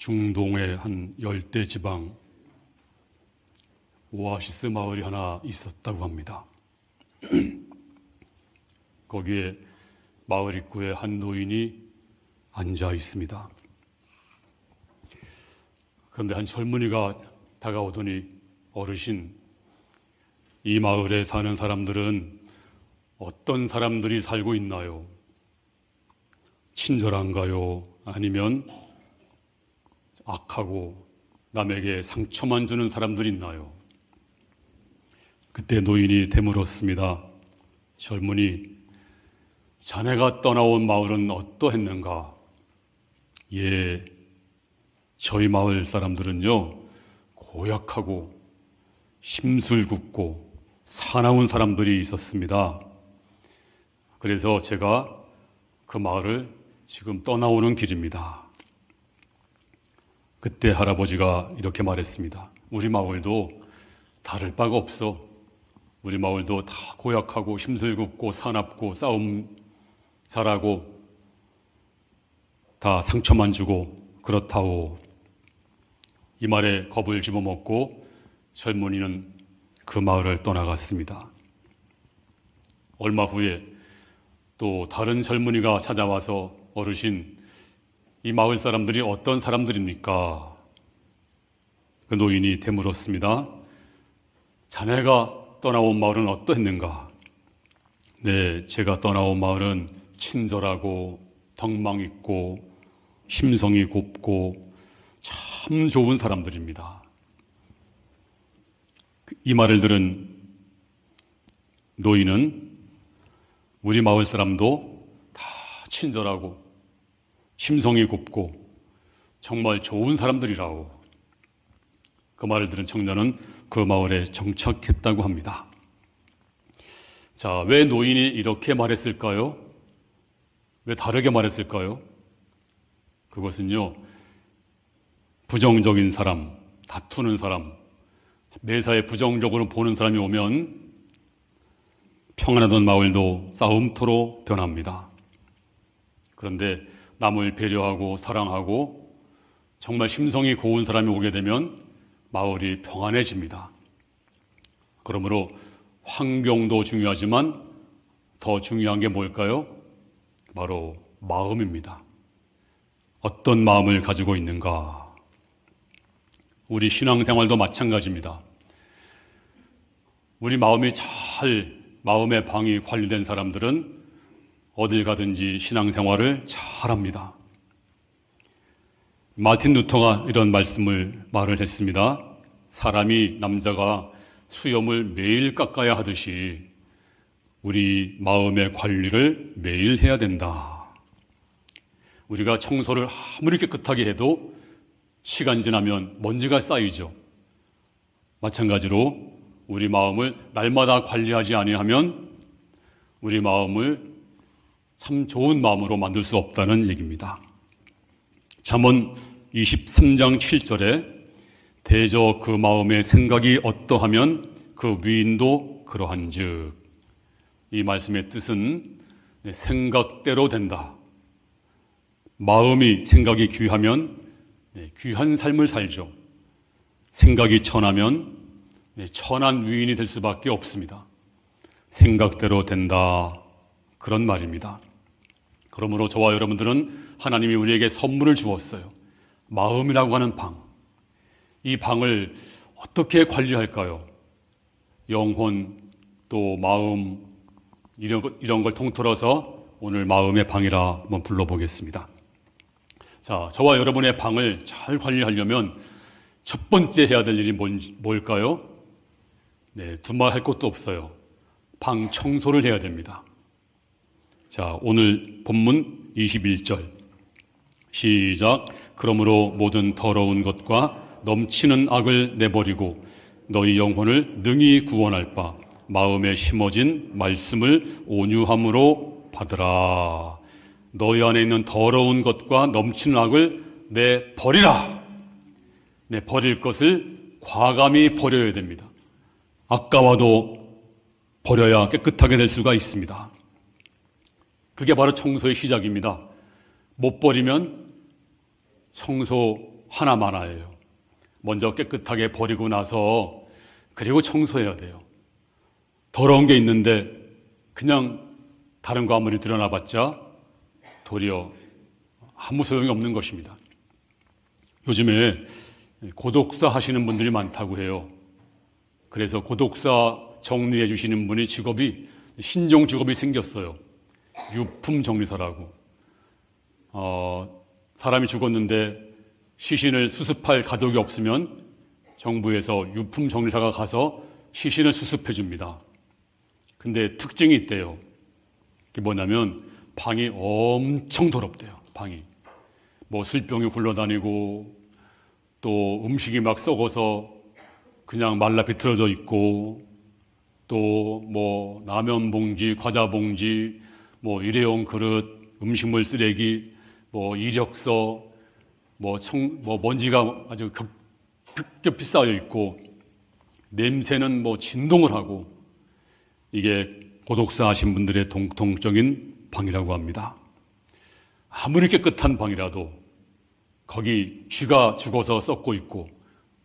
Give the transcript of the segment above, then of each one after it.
중동의 한 열대 지방 오아시스 마을이 하나 있었다고 합니다. 거기에 마을 입구에 한 노인이 앉아 있습니다. 그런데 한 젊은이가 다가오더니, 어르신, 이 마을에 사는 사람들은 어떤 사람들이 살고 있나요? 친절한가요? 아니면 악하고 남에게 상처만 주는 사람들이 있나요? 그때 노인이 되물었습니다. 젊은이, 자네가 떠나온 마을은 어떠했는가? 예, 저희 마을 사람들은요, 고약하고 심술궂고 사나운 사람들이 있었습니다. 그래서 제가 그 마을을 지금 떠나오는 길입니다. 그때 할아버지가 이렇게 말했습니다. 우리 마을도 다를 바가 없어. 우리 마을도 다 고약하고 힘들고 사납고 싸움 잘하고 다 상처만 주고 그렇다오. 이 말에 겁을 집어먹고 젊은이는 그 마을을 떠나갔습니다. 얼마 후에 또 다른 젊은이가 찾아와서, 어르신, 이 마을 사람들이 어떤 사람들입니까? 그 노인이 되물었습니다. 자네가 떠나온 마을은 어떠했는가? 네, 제가 떠나온 마을은 친절하고 덕망 있고 심성이 곱고 참 좋은 사람들입니다. 이 말을 들은 노인은 우리 마을 사람도 다 친절하고 심성이 곱고 정말 좋은 사람들이라고. 그 말을 들은 청년은 그 마을에 정착했다고 합니다. 자, 왜 노인이 이렇게 말했을까요? 왜 다르게 말했을까요? 그것은요, 부정적인 사람, 다투는 사람, 매사에 부정적으로 보는 사람이 오면 평안하던 마을도 싸움터로 변합니다. 그런데 남을 배려하고 사랑하고 정말 심성이 고운 사람이 오게 되면 마을이 평안해집니다. 그러므로 환경도 중요하지만 더 중요한 게 뭘까요? 바로 마음입니다. 어떤 마음을 가지고 있는가? 우리 신앙생활도 마찬가지입니다. 우리 마음의 방이 관리된 사람들은 어딜 가든지 신앙생활을 잘합니다. 마틴 루터가 이런 말을 했습니다. 사람이, 남자가 수염을 매일 깎아야 하듯이 우리 마음의 관리를 매일 해야 된다. 우리가 청소를 아무리 깨끗하게 해도 시간 지나면 먼지가 쌓이죠. 마찬가지로 우리 마음을 날마다 관리하지 아니하면 우리 마음을 참 좋은 마음으로 만들 수 없다는 얘기입니다. 잠언 23장 7절에 대저 그 마음의 생각이 어떠하면 그 위인도 그러한즉, 이 말씀의 뜻은 생각대로 된다. 생각이 귀하면 귀한 삶을 살죠. 생각이 천하면 천한 위인이 될 수밖에 없습니다. 생각대로 된다, 그런 말입니다. 그러므로 저와 여러분들은 하나님이 우리에게 선물을 주었어요. 마음이라고 하는 방. 이 방을 어떻게 관리할까요? 영혼, 또 마음, 이런 걸 통틀어서 오늘 마음의 방이라 한번 불러보겠습니다. 자, 저와 여러분의 방을 잘 관리하려면 첫 번째 해야 될 일이 뭘까요? 두말할 것도 없어요. 방 청소를 해야 됩니다. 자, 오늘 본문 21절 시작. 그러므로 모든 더러운 것과 넘치는 악을 내버리고 너희 영혼을 능히 구원할 바 마음에 심어진 말씀을 온유함으로 받으라. 너희 안에 있는 더러운 것과 넘치는 악을 내버리라. 버릴 것을 과감히 버려야 됩니다. 아까워도 버려야 깨끗하게 될 수가 있습니다. 그게 바로 청소의 시작입니다. 못 버리면 청소 하나하나예요. 먼저 깨끗하게 버리고 나서 그리고 청소해야 돼요. 더러운 게 있는데 그냥 다른 거 아무리 드러나봤자 도리어 아무 소용이 없는 것입니다. 요즘에 고독사 하시는 분들이 많다고 해요. 그래서 고독사 정리해 주시는 분이 직업이 신종 직업이 생겼어요. 유품 정리사라고. 사람이 죽었는데 시신을 수습할 가족이 없으면 정부에서 유품 정리사가 가서 시신을 수습해 줍니다. 근데 특징이 있대요. 그게 뭐냐면 방이 엄청 더럽대요. 방이. 뭐 술병이 굴러다니고 또 음식이 막 썩어서 그냥 말라 비틀어져 있고 또 뭐 라면 봉지, 과자 봉지, 뭐 일회용 그릇, 음식물 쓰레기, 뭐 이력서, 뭐 먼지가 아주 급격히 쌓여 있고 냄새는 뭐 진동을 하고 이게 고독사 하신 분들의 공통적인 방이라고 합니다. 아무리 깨끗한 방이라도 거기 쥐가 죽어서 썩고 있고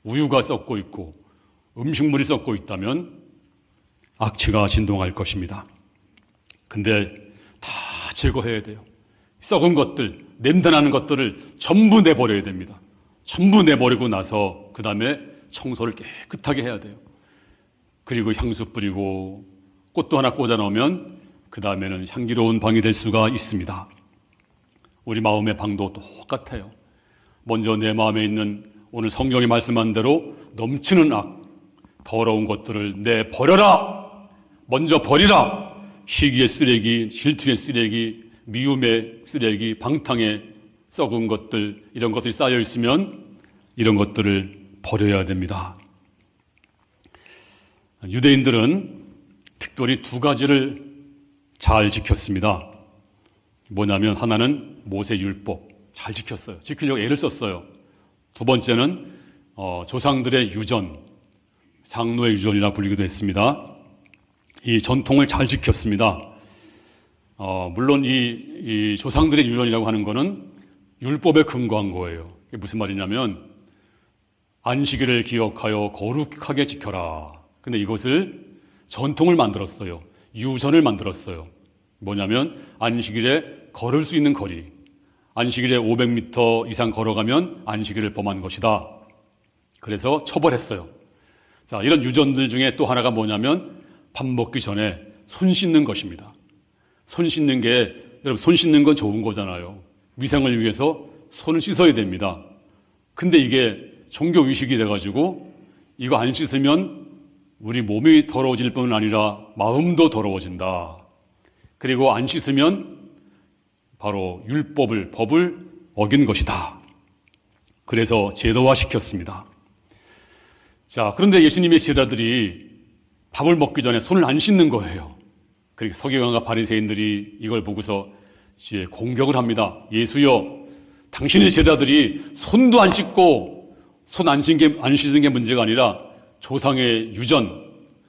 우유가 썩고 있고 음식물이 썩고 있다면 악취가 진동할 것입니다. 근데 다 제거해야 돼요. 썩은 것들, 냄새나는 것들을 전부 내버려야 됩니다. 전부 내버리고 나서 그 다음에 청소를 깨끗하게 해야 돼요. 그리고 향수 뿌리고 꽃도 하나 꽂아 놓으면 그 다음에는 향기로운 방이 될 수가 있습니다. 우리 마음의 방도 똑같아요. 먼저 내 마음에 있는 오늘 성경이 말씀한 대로 넘치는 악, 더러운 것들을 내버려라! 먼저 버리라! 시기의 쓰레기, 질투의 쓰레기, 미움의 쓰레기, 방탕의 썩은 것들, 이런 것들이 쌓여 있으면 이런 것들을 버려야 됩니다. 유대인들은 특별히 두 가지를 잘 지켰습니다. 뭐냐면 하나는 모세율법 잘 지켰어요. 지키려고 애를 썼어요. 두 번째는 조상들의 유전, 상노의 유전이라 불리기도 했습니다. 이 전통을 잘 지켰습니다. 물론 이 조상들의 유전이라고 하는 거는 율법에 근거한 거예요. 이게 무슨 말이냐면 안식일을 기억하여 거룩하게 지켜라. 근데 이것을 전통을 만들었어요. 유전을 만들었어요. 뭐냐면 안식일에 걸을 수 있는 거리, 안식일에 500m 이상 걸어가면 안식일을 범한 것이다. 그래서 처벌했어요. 자, 이런 유전들 중에 또 하나가 뭐냐면 밥 먹기 전에 손 씻는 것입니다. 손 씻는 게, 여러분 손 씻는 건 좋은 거잖아요. 위생을 위해서 손을 씻어야 됩니다. 근데 이게 종교 의식이 돼가지고 이거 안 씻으면 우리 몸이 더러워질 뿐 아니라 마음도 더러워진다. 그리고 안 씻으면 바로 법을 어긴 것이다. 그래서 제도화시켰습니다. 자, 그런데 예수님의 제자들이 밥을 먹기 전에 손을 안 씻는 거예요. 그리고 서기관과 바리새인들이 이걸 보고서 이제 공격을 합니다. 예수여, 당신의 제자들이 손도 안 씻고 손 안 씻은 게 문제가 아니라 조상의 유전,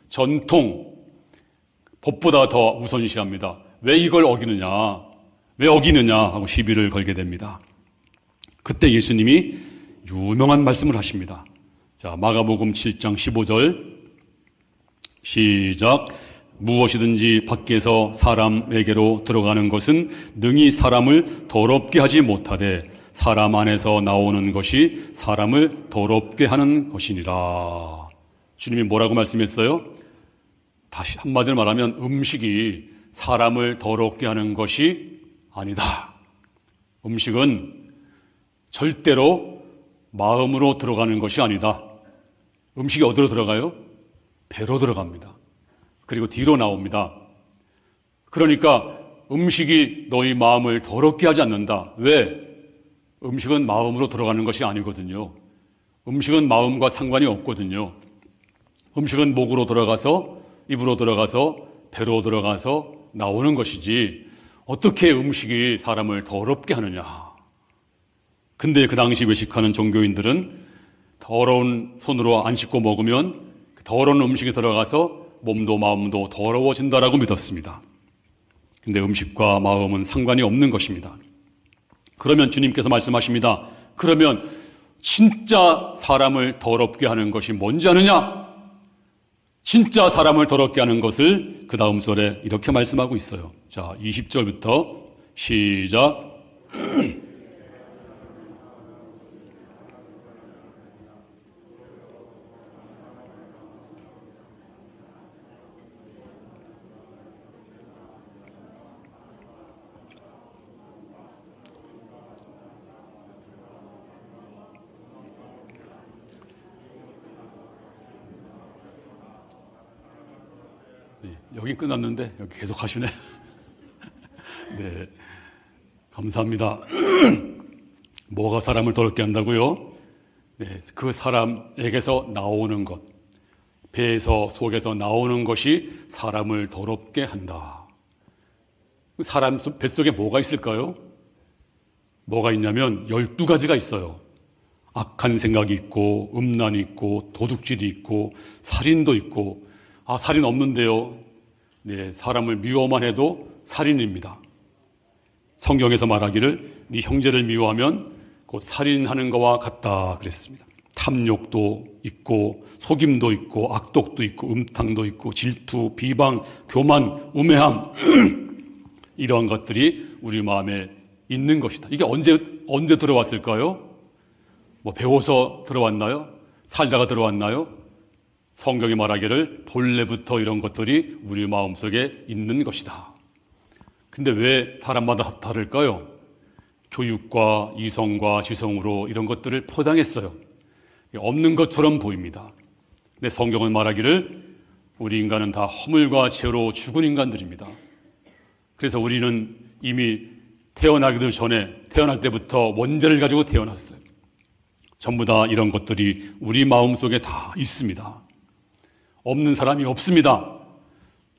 전통, 법보다 더 우선시합니다. 왜 이걸 어기느냐? 왜 어기느냐? 하고 시비를 걸게 됩니다. 그때 예수님이 유명한 말씀을 하십니다. 자, 마가복음 7장 15절 시작. 무엇이든지 밖에서 사람에게로 들어가는 것은 능히 사람을 더럽게 하지 못하되 사람 안에서 나오는 것이 사람을 더럽게 하는 것이니라. 주님이 뭐라고 말씀했어요? 다시 한마디로 말하면 음식이 사람을 더럽게 하는 것이 아니다. 음식은 절대로 마음으로 들어가는 것이 아니다. 음식이 어디로 들어가요? 배로 들어갑니다. 그리고 뒤로 나옵니다. 그러니까 음식이 너희 마음을 더럽게 하지 않는다. 왜? 음식은 마음으로 들어가는 것이 아니거든요. 음식은 마음과 상관이 없거든요. 음식은 목으로 들어가서 입으로 들어가서 배로 들어가서 나오는 것이지 어떻게 음식이 사람을 더럽게 하느냐. 근데 그 당시 외식하는 종교인들은 더러운 손으로 안 씻고 먹으면 더러운 음식이 들어가서 몸도 마음도 더러워진다라고 믿었습니다. 근데 음식과 마음은 상관이 없는 것입니다. 그러면 주님께서 말씀하십니다. 그러면 진짜 사람을 더럽게 하는 것이 뭔지 아느냐? 진짜 사람을 더럽게 하는 것을 그 다음 절에 이렇게 말씀하고 있어요. 자, 20절부터 시작. 네, 여기 끝났는데 여기 계속 하시네. 네, 감사합니다. 뭐가 사람을 더럽게 한다고요? 네, 그 사람에게서 나오는 것, 배에서 속에서 나오는 것이 사람을 더럽게 한다. 사람 뱃속에 뭐가 있을까요? 뭐가 있냐면 12가지가 있어요. 악한 생각이 있고 음란이 있고 도둑질이 있고 살인도 있고. 아, 살인 없는데요. 네, 사람을 미워만 해도 살인입니다. 성경에서 말하기를 네 형제를 미워하면 곧 살인하는 것과 같다 그랬습니다. 탐욕도 있고 속임도 있고 악독도 있고 음탕도 있고 질투, 비방, 교만, 우매함 이런 것들이 우리 마음에 있는 것이다. 이게 언제 들어왔을까요? 뭐 배워서 들어왔나요? 살다가 들어왔나요? 성경이 말하기를 본래부터 이런 것들이 우리 마음속에 있는 것이다. 근데 왜 사람마다 다를까요? 교육과 이성과 지성으로 이런 것들을 포장했어요. 없는 것처럼 보입니다. 근데 성경은 말하기를 우리 인간은 다 허물과 죄로 죽은 인간들입니다. 그래서 우리는 이미 태어나기도 전에 태어날 때부터 원죄를 가지고 태어났어요. 전부 다 이런 것들이 우리 마음속에 다 있습니다. 없는 사람이 없습니다.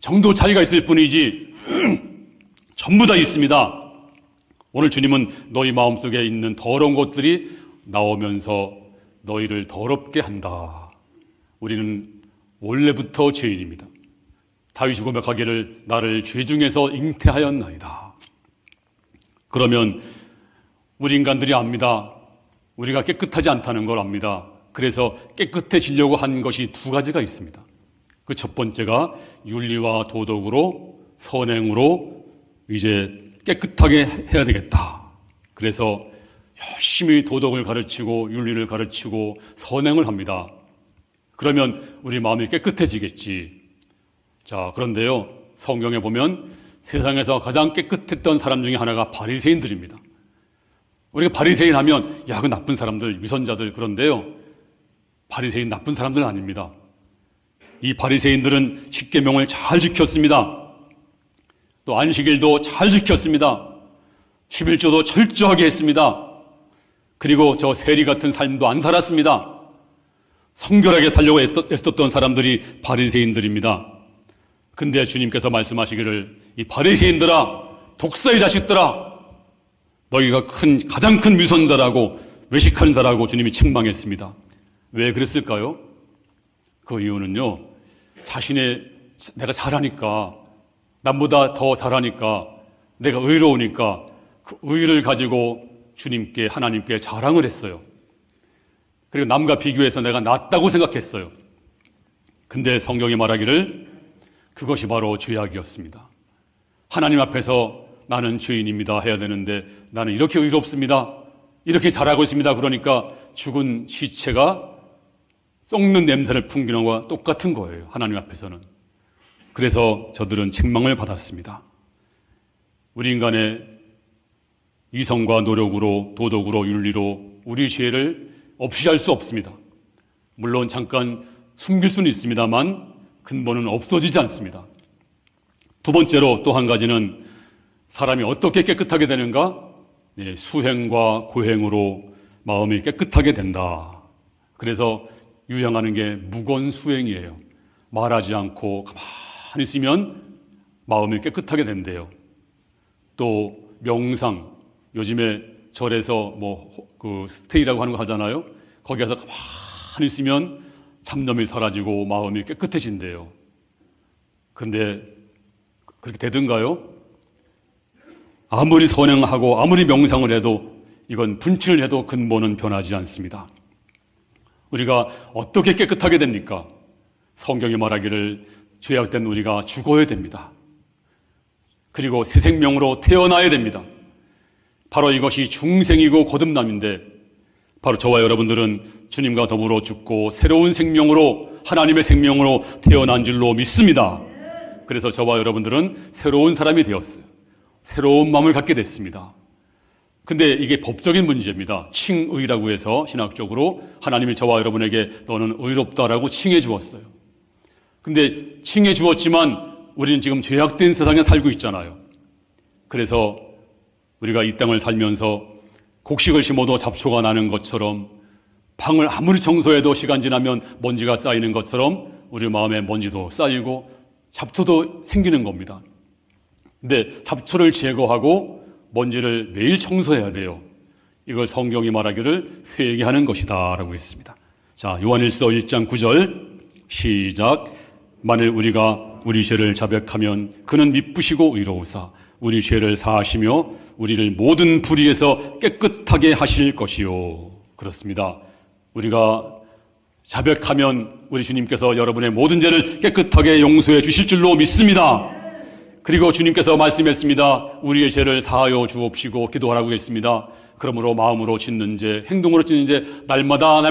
정도 차이가 있을 뿐이지 전부 다 있습니다. 오늘 주님은 너희 마음속에 있는 더러운 것들이 나오면서 너희를 더럽게 한다. 우리는 원래부터 죄인입니다. 다윗이 고백하기를 나를 죄 중에서 잉태하였나이다. 그러면 우리 인간들이 압니다. 우리가 깨끗하지 않다는 걸 압니다. 그래서 깨끗해지려고 한 것이 2가지가 있습니다. 그 첫 번째가 윤리와 도덕으로 선행으로 이제 깨끗하게 해야 되겠다. 그래서 열심히 도덕을 가르치고 윤리를 가르치고 선행을 합니다. 그러면 우리 마음이 깨끗해지겠지. 자, 그런데요, 성경에 보면 세상에서 가장 깨끗했던 사람 중에 하나가 바리새인들입니다. 우리가 바리새인 하면 야, 그 나쁜 사람들, 위선자들. 그런데요, 바리새인 나쁜 사람들은 아닙니다. 이 바리새인들은 십계명을 잘 지켰습니다. 또 안식일도 잘 지켰습니다. 11조도 철저하게 했습니다. 그리고 저 세리 같은 삶도 안 살았습니다. 성결하게 살려고 애썼던 사람들이 바리새인들입니다. 근데 주님께서 말씀하시기를 이 바리새인들아, 독사의 자식들아, 너희가 가장 큰 위선자라고 외식하는 자라고 주님이 책망했습니다. 왜 그랬을까요? 그 이유는요, 내가 잘하니까, 남보다 더 잘하니까, 내가 의로우니까 그 의를 가지고 주님께, 하나님께 자랑을 했어요. 그리고 남과 비교해서 내가 낫다고 생각했어요. 근데 성경이 말하기를 그것이 바로 죄악이었습니다. 하나님 앞에서 나는 죄인입니다 해야 되는데 나는 이렇게 의롭습니다, 이렇게 잘하고 있습니다 그러니까 죽은 시체가 썩는 냄새를 풍기는 것과 똑같은 거예요, 하나님 앞에서는. 그래서 저들은 책망을 받았습니다. 우리 인간의 이성과 노력으로, 도덕으로, 윤리로 우리 죄를 없이 할 수 없습니다. 물론 잠깐 숨길 수는 있습니다만 근본은 없어지지 않습니다. 2번째로 또 한 가지는 사람이 어떻게 깨끗하게 되는가? 수행과 고행으로 마음이 깨끗하게 된다. 그래서 유행하는 게 무건수행이에요. 말하지 않고 가만히 있으면 마음이 깨끗하게 된대요. 또 명상, 요즘에 절에서 스테이라고 하는 거 하잖아요. 거기 가서 가만히 있으면 잡념이 사라지고 마음이 깨끗해진대요. 그런데 그렇게 되던가요? 아무리 선행하고 아무리 명상을 해도 이건 분칠을 해도 근본은 변하지 않습니다. 우리가 어떻게 깨끗하게 됩니까? 성경이 말하기를 죄악된 우리가 죽어야 됩니다. 그리고 새 생명으로 태어나야 됩니다. 바로 이것이 중생이고 거듭남인데, 바로 저와 여러분들은 주님과 더불어 죽고 새로운 생명으로, 하나님의 생명으로 태어난 줄로 믿습니다. 그래서 저와 여러분들은 새로운 사람이 되었어요. 새로운 마음을 갖게 됐습니다. 근데 이게 법적인 문제입니다. 칭의라고 해서 신학적으로 하나님이 저와 여러분에게 너는 의롭다라고 칭해 주었어요. 근데 칭해 주었지만 우리는 지금 죄악된 세상에 살고 있잖아요. 그래서 우리가 이 땅을 살면서 곡식을 심어도 잡초가 나는 것처럼, 방을 아무리 청소해도 시간 지나면 먼지가 쌓이는 것처럼 우리 마음에 먼지도 쌓이고 잡초도 생기는 겁니다. 근데 잡초를 제거하고 먼지를 매일 청소해야 돼요. 이걸 성경이 말하기를 회개하는 것이다 라고 했습니다. 자, 요한일서 1장 9절 시작. 만일 우리가 우리 죄를 자백하면 그는 미쁘시고 의로우사 우리 죄를 사하시며 우리를 모든 불의에서 깨끗하게 하실 것이요. 그렇습니다. 우리가 자백하면 우리 주님께서 여러분의 모든 죄를 깨끗하게 용서해 주실 줄로 믿습니다. 그리고 주님께서 말씀했습니다. 우리의 죄를 사하여 주옵시고 기도하라고 했습니다. 그러므로 마음으로 짓는 죄, 행동으로 짓는 죄 날마다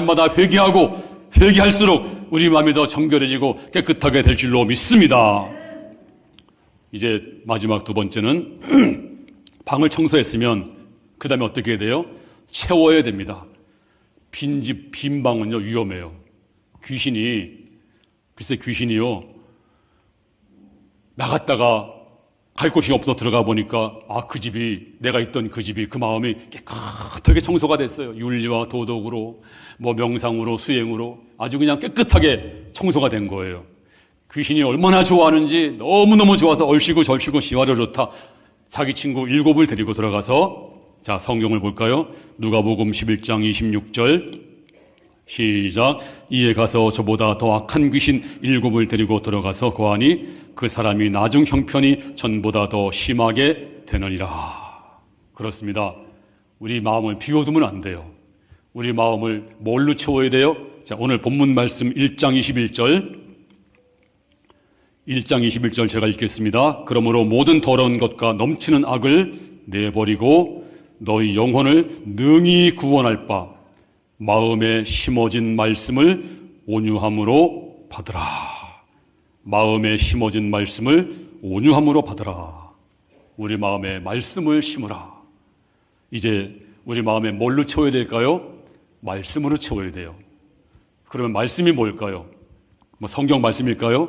회개할수록 우리 마음이 더 정결해지고 깨끗하게 될 줄로 믿습니다. 이제 마지막 두 번째는 방을 청소했으면 그 다음에 어떻게 해야 돼요? 채워야 됩니다. 빈집, 빈 방은요 위험해요. 귀신이요 나갔다가 갈 곳이 없어 들어가 보니까 그 집이, 내가 있던 그 집이, 그 마음이 깨끗하게 청소가 됐어요. 윤리와 도덕으로, 명상으로, 수행으로 아주 그냥 깨끗하게 청소가 된 거예요. 귀신이 얼마나 좋아하는지 너무너무 좋아서 얼씨구 절씨구 시와려 좋다. 자기 친구 7을 데리고 들어가서, 자, 성경을 볼까요? 누가복음 11장 26절 시작. 이에 가서 저보다 더 악한 귀신 7을 데리고 들어가서 거하니 그 사람이 나중 형편이 전보다 더 심하게 되느니라. 그렇습니다. 우리 마음을 비워두면 안 돼요. 우리 마음을 뭘로 채워야 돼요? 자, 오늘 본문 말씀 1장 21절 제가 읽겠습니다. 그러므로 모든 더러운 것과 넘치는 악을 내버리고 너희 영혼을 능히 구원할 바 마음에 심어진 말씀을 온유함으로 받으라. 마음에 심어진 말씀을 온유함으로 받으라. 우리 마음에 말씀을 심으라. 이제 우리 마음에 뭘로 채워야 될까요? 말씀으로 채워야 돼요. 그러면 말씀이 뭘까요? 성경 말씀일까요?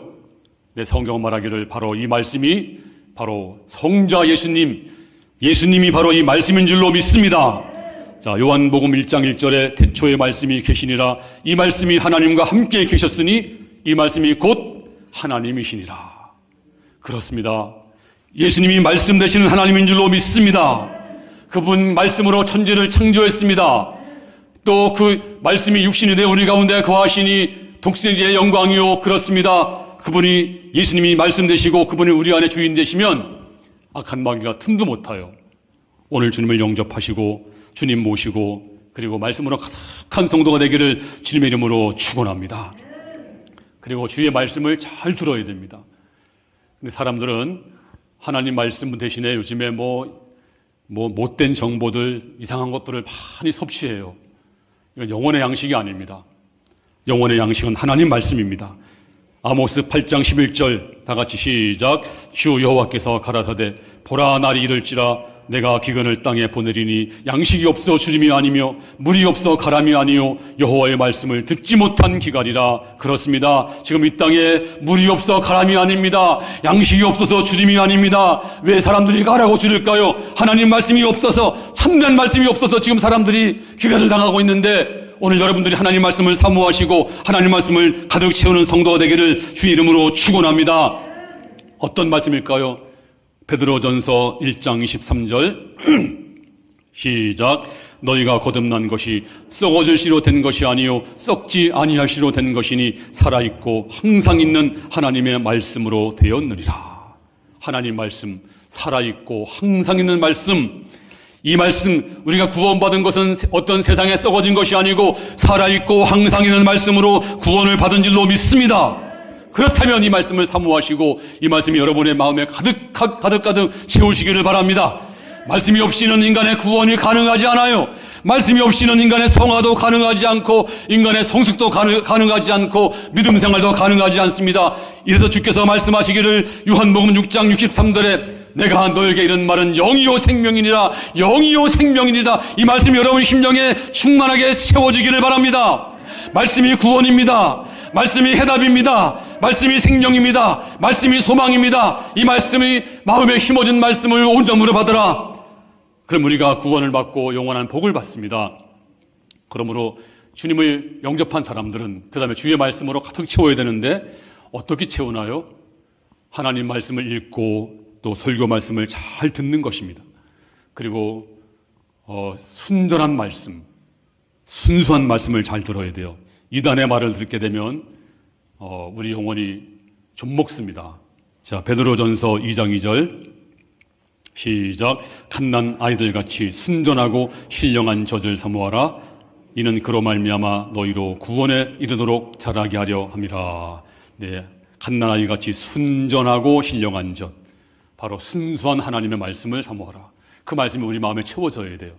네, 성경 말하기를 바로 이 말씀이 바로 성자 예수님이 바로 이 말씀인 줄로 믿습니다. 자, 요한복음 1장 1절에 태초에 말씀이 계시니라. 이 말씀이 하나님과 함께 계셨으니 이 말씀이 곧 하나님이시니라. 그렇습니다. 예수님이 말씀 되시는 하나님인 줄로 믿습니다. 그분 말씀으로 천지를 창조했습니다. 또 그 말씀이 육신이 되어 우리 가운데 거하시니 독생자의 영광이요. 그렇습니다. 그분이 예수님이 말씀 되시고 그분이 우리 안에 주인 되시면 악한 마귀가 틈도 못 타요. 오늘 주님을 영접하시고 주님 모시고 그리고 말씀으로 가득한 성도가 되기를 주님의 이름으로 축원합니다. 그리고 주의 말씀을 잘 들어야 됩니다. 근데 사람들은 하나님 말씀 대신에 요즘에 못된 정보들, 이상한 것들을 많이 섭취해요. 이건 영혼의 양식이 아닙니다. 영혼의 양식은 하나님 말씀입니다. 아모스 8장 11절 다 같이 시작. 주 여호와께서 가라사대 보라 날이 이를지라 내가 기근을 땅에 보내리니 양식이 없어 주림이 아니며 물이 없어 가람이 아니요 여호와의 말씀을 듣지 못한 기갈이라. 그렇습니다. 지금 이 땅에 물이 없어 가람이 아닙니다. 양식이 없어서 주림이 아닙니다. 왜 사람들이 가라고 줄일까요? 하나님 말씀이 없어서, 참된 말씀이 없어서 지금 사람들이 기갈을 당하고 있는데, 오늘 여러분들이 하나님 말씀을 사모하시고 하나님 말씀을 가득 채우는 성도가 되기를 주의 이름으로 축원합니다. 어떤 말씀일까요? 베드로전서 1장 23절 시작. 너희가 거듭난 것이 썩어질 씨로 된 것이 아니요 썩지 아니할 씨로 된 것이니 살아있고 항상 있는 하나님의 말씀으로 되었느니라. 하나님 말씀, 살아있고 항상 있는 말씀, 이 말씀, 우리가 구원받은 것은 어떤 세상에 썩어진 것이 아니고 살아있고 항상 있는 말씀으로 구원을 받은 줄로 믿습니다. 그렇다면 이 말씀을 사모하시고 이 말씀이 여러분의 마음에 가득 채우시기를 바랍니다. 말씀이 없이는 인간의 구원이 가능하지 않아요. 말씀이 없이는 인간의 성화도 가능하지 않고 인간의 성숙도 가능하지 않고 믿음 생활도 가능하지 않습니다. 이래서 주께서 말씀하시기를 요한복음 6장 63절에 내가 너에게 이런 말은 영이요 생명이니라, 영이요 생명이니라. 이 말씀이 여러분 심령에 충만하게 채워지기를 바랍니다. 말씀이 구원입니다. 말씀이 해답입니다. 말씀이 생명입니다. 말씀이 소망입니다. 이 말씀이 마음에 심어진 말씀을 온전으로 받으라. 그럼 우리가 구원을 받고 영원한 복을 받습니다. 그러므로 주님을 영접한 사람들은 그 다음에 주의 말씀으로 가득 채워야 되는데 어떻게 채우나요? 하나님 말씀을 읽고 또 설교 말씀을 잘 듣는 것입니다. 그리고 순전한 말씀, 순수한 말씀을 잘 들어야 돼요. 이단의 말을 듣게 되면 우리 영혼이 좀 먹습니다. 자, 베드로전서 2장 2절 시작. 갓난 아이들같이 순전하고 신령한 젖을 사모하라. 이는 그로 말미암아 너희로 구원에 이르도록 자라게 하려 함이라. 네, 갓난 아이같이 순전하고 신령한 젖, 바로 순수한 하나님의 말씀을 사모하라. 그 말씀이 우리 마음에 채워져야 돼요.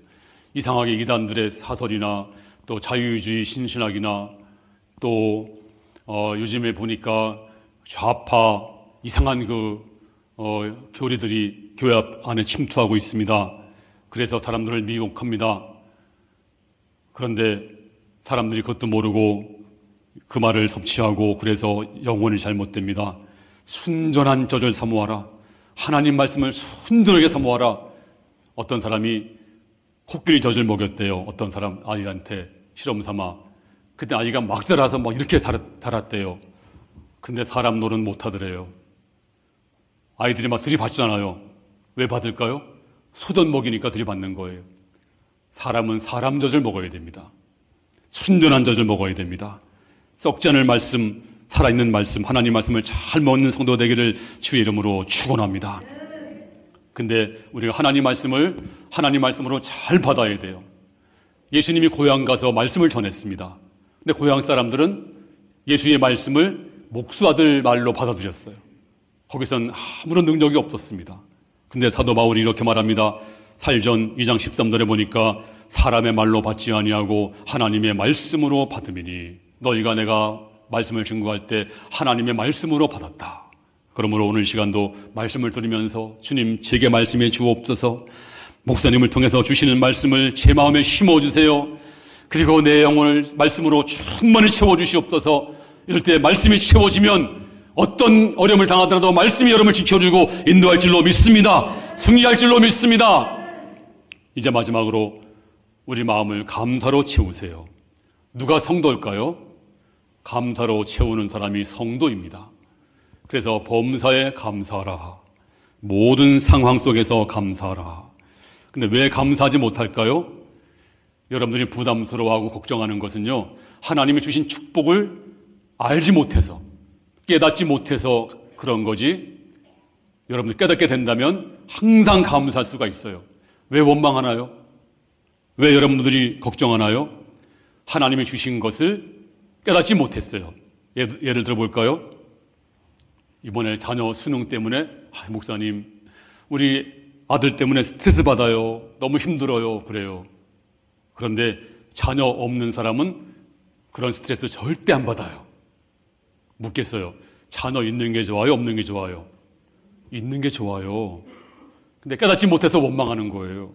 이상하게 이단들의 사설이나 또 자유주의 신신학이나 또 요즘에 보니까 좌파 이상한 교리들이 교회 안에 침투하고 있습니다. 그래서 사람들을 미혹합니다. 그런데 사람들이 그것도 모르고 그 말을 섭취하고 그래서 영혼이 잘못됩니다. 순전한 젖을 사모하라. 하나님 말씀을 순전하게 사모하라. 어떤 사람이 코끼리 젖을 먹였대요. 어떤 사람 아이한테 실험 삼아. 그때 아이가 막 자라서 막 이렇게 자랐대요. 근데 사람 노릇 못 하더래요. 아이들이 막 들이받잖아요. 왜 받을까요? 소젖 먹이니까 들이받는 거예요. 사람은 사람 젖을 먹어야 됩니다. 순전한 젖을 먹어야 됩니다. 썩지 않을 말씀, 살아있는 말씀, 하나님 말씀을 잘 먹는 성도 되기를 주의 이름으로 축원합니다. 근데 우리가 하나님 말씀으로 잘 받아야 돼요. 예수님이 고향 가서 말씀을 전했습니다. 근데 고향 사람들은 예수의 말씀을 목수아들 말로 받아들였어요. 거기선 아무런 능력이 없었습니다. 근데 사도 바울이 이렇게 말합니다. 살전 2장 13절에 보니까 사람의 말로 받지 아니하고 하나님의 말씀으로 받음이니 너희가 내가 말씀을 증거할 때 하나님의 말씀으로 받았다. 그러므로 오늘 시간도 말씀을 들으면서 주님 제게 말씀해 주옵소서. 목사님을 통해서 주시는 말씀을 제 마음에 심어주세요. 그리고 내 영혼을 말씀으로 충만히 채워주시옵소서. 이럴 때 말씀이 채워지면 어떤 어려움을 당하더라도 말씀이 여러분을 지켜주고 인도할 줄로 믿습니다. 승리할 줄로 믿습니다. 이제 마지막으로 우리 마음을 감사로 채우세요. 누가 성도일까요? 감사로 채우는 사람이 성도입니다. 그래서 범사에 감사하라. 모든 상황 속에서 감사하라. 근데 왜 감사하지 못할까요? 여러분들이 부담스러워하고 걱정하는 것은요, 하나님이 주신 축복을 알지 못해서, 깨닫지 못해서 그런 거지. 여러분들 깨닫게 된다면 항상 감사할 수가 있어요. 왜 원망하나요? 왜 여러분들이 걱정하나요? 하나님이 주신 것을 깨닫지 못했어요. 예를 들어 볼까요? 이번에 자녀 수능 때문에 목사님 우리 아들 때문에 스트레스 받아요. 너무 힘들어요. 그래요. 그런데 자녀 없는 사람은 그런 스트레스 절대 안 받아요. 묻겠어요. 자녀 있는 게 좋아요? 없는 게 좋아요? 있는 게 좋아요. 근데 깨닫지 못해서 원망하는 거예요.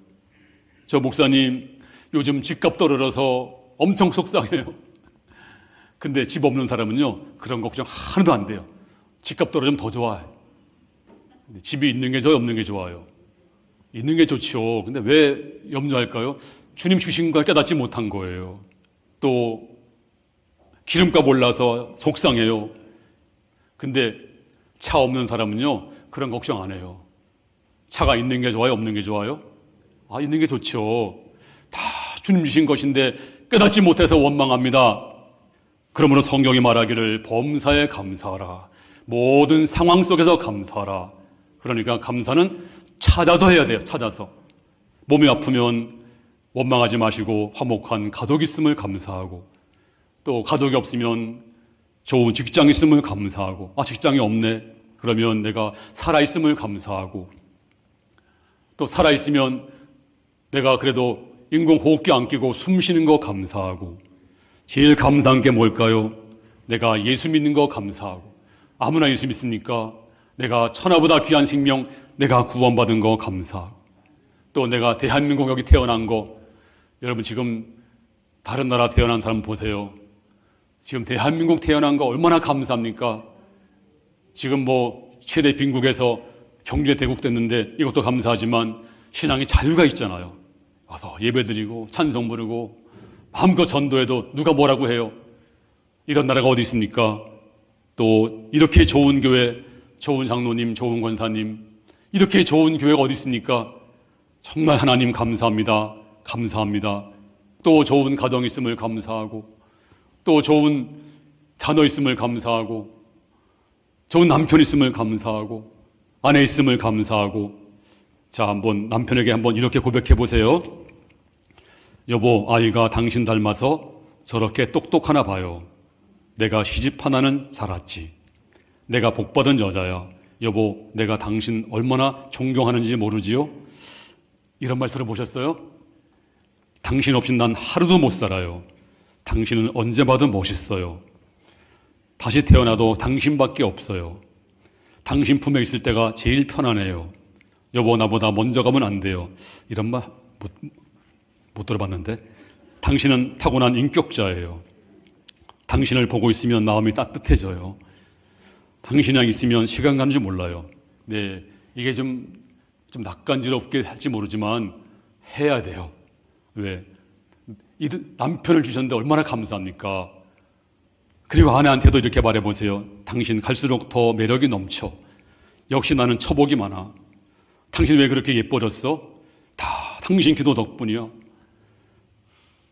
저 목사님 요즘 집값 떨어져서 엄청 속상해요. 근데 집 없는 사람은요, 그런 걱정 하나도 안 돼요. 집값 떨어지면 더 좋아요. 집이 있는 게 좋아요? 없는 게 좋아요? 있는 게 좋죠. 근데 왜 염려할까요? 주님 주신 걸 깨닫지 못한 거예요. 또 기름값 올라서 속상해요. 근데 차 없는 사람은요, 그런 걱정 안 해요. 차가 있는 게 좋아요? 없는 게 좋아요? 있는 게 좋죠. 다 주님 주신 것인데 깨닫지 못해서 원망합니다. 그러므로 성경이 말하기를 범사에 감사하라. 모든 상황 속에서 감사하라. 그러니까 감사는 찾아서 해야 돼요. 찾아서. 몸이 아프면 원망하지 마시고 화목한 가족이 있음을 감사하고, 또 가족이 없으면 좋은 직장이 있음을 감사하고, 직장이 없네. 그러면 내가 살아있음을 감사하고, 또 살아있으면 내가 그래도 인공호흡기 안 끼고 숨 쉬는 거 감사하고, 제일 감사한 게 뭘까요? 내가 예수 믿는 거 감사하고, 아무나 예수 믿습니까? 내가 천하보다 귀한 생명, 내가 구원받은 거 감사하고, 또 내가 대한민국 여기 태어난 거, 여러분 지금 다른 나라 태어난 사람 보세요. 지금 대한민국 태어난 거 얼마나 감사합니까? 지금 최대 빈국에서 경제 대국됐는데 이것도 감사하지만 신앙의 자유가 있잖아요. 와서 예배드리고 찬송 부르고 마음껏 전도해도 누가 뭐라고 해요? 이런 나라가 어디 있습니까? 또 이렇게 좋은 교회, 좋은 장로님, 좋은 권사님, 이렇게 좋은 교회가 어디 있습니까? 정말 하나님 감사합니다. 감사합니다. 또 좋은 가정 있음을 감사하고, 또 좋은 자녀 있음을 감사하고, 좋은 남편 있음을 감사하고, 아내 있음을 감사하고. 자, 한번 남편에게 한번 이렇게 고백해 보세요. 여보, 아이가 당신 닮아서 저렇게 똑똑하나 봐요. 내가 시집 하나는 자랐지. 내가 복받은 여자야. 여보, 내가 당신 얼마나 존경하는지 모르지요? 이런 말 들어보셨어요? 당신 없이 난 하루도 못 살아요. 당신은 언제 봐도 멋있어요. 다시 태어나도 당신밖에 없어요. 당신 품에 있을 때가 제일 편안해요. 여보, 나보다 먼저 가면 안 돼요. 이런 말 못 들어봤는데. 당신은 타고난 인격자예요. 당신을 보고 있으면 마음이 따뜻해져요. 당신이랑 있으면 시간 가는 줄 몰라요. 네, 이게 좀 낯간지럽게 할지 모르지만 해야 돼요. 왜? 남편을 주셨는데 얼마나 감사합니까? 그리고 아내한테도 이렇게 말해보세요. 당신 갈수록 더 매력이 넘쳐. 역시 나는 처복이 많아. 당신 왜 그렇게 예뻐졌어? 다 당신 기도 덕분이야.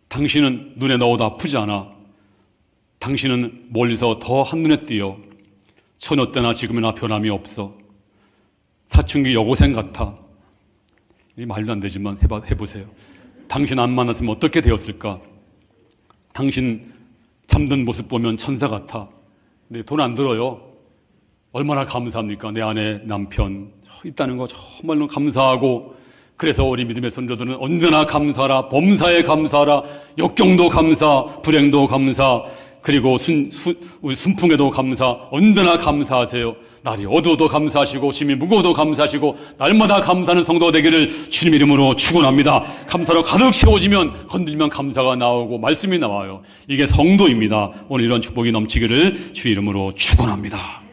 당신은 눈에 넣어도 아프지 않아. 당신은 멀리서 더 한눈에 띄어. 처녀 때나 지금이나 변함이 없어. 사춘기 여고생 같아. 이 말도 안 되지만 해보세요. 당신 안 만났으면 어떻게 되었을까? 당신 잠든 모습 보면 천사 같아. 근데 돈 안 들어요. 얼마나 감사합니까? 내 아내, 남편 있다는 거 정말로 감사하고, 그래서 우리 믿음의 선조들은 언제나 감사하라, 범사에 감사하라, 역경도 감사, 불행도 감사, 그리고 우리 순풍에도 감사, 언제나 감사하세요. 날이 어두워도 감사하시고 짐이 무거워도 감사하시고 날마다 감사하는 성도가 되기를 주님 이름으로 축원합니다. 감사로 가득 채워지면 건들면 감사가 나오고 말씀이 나와요. 이게 성도입니다. 오늘 이런 축복이 넘치기를 주 이름으로 축원합니다.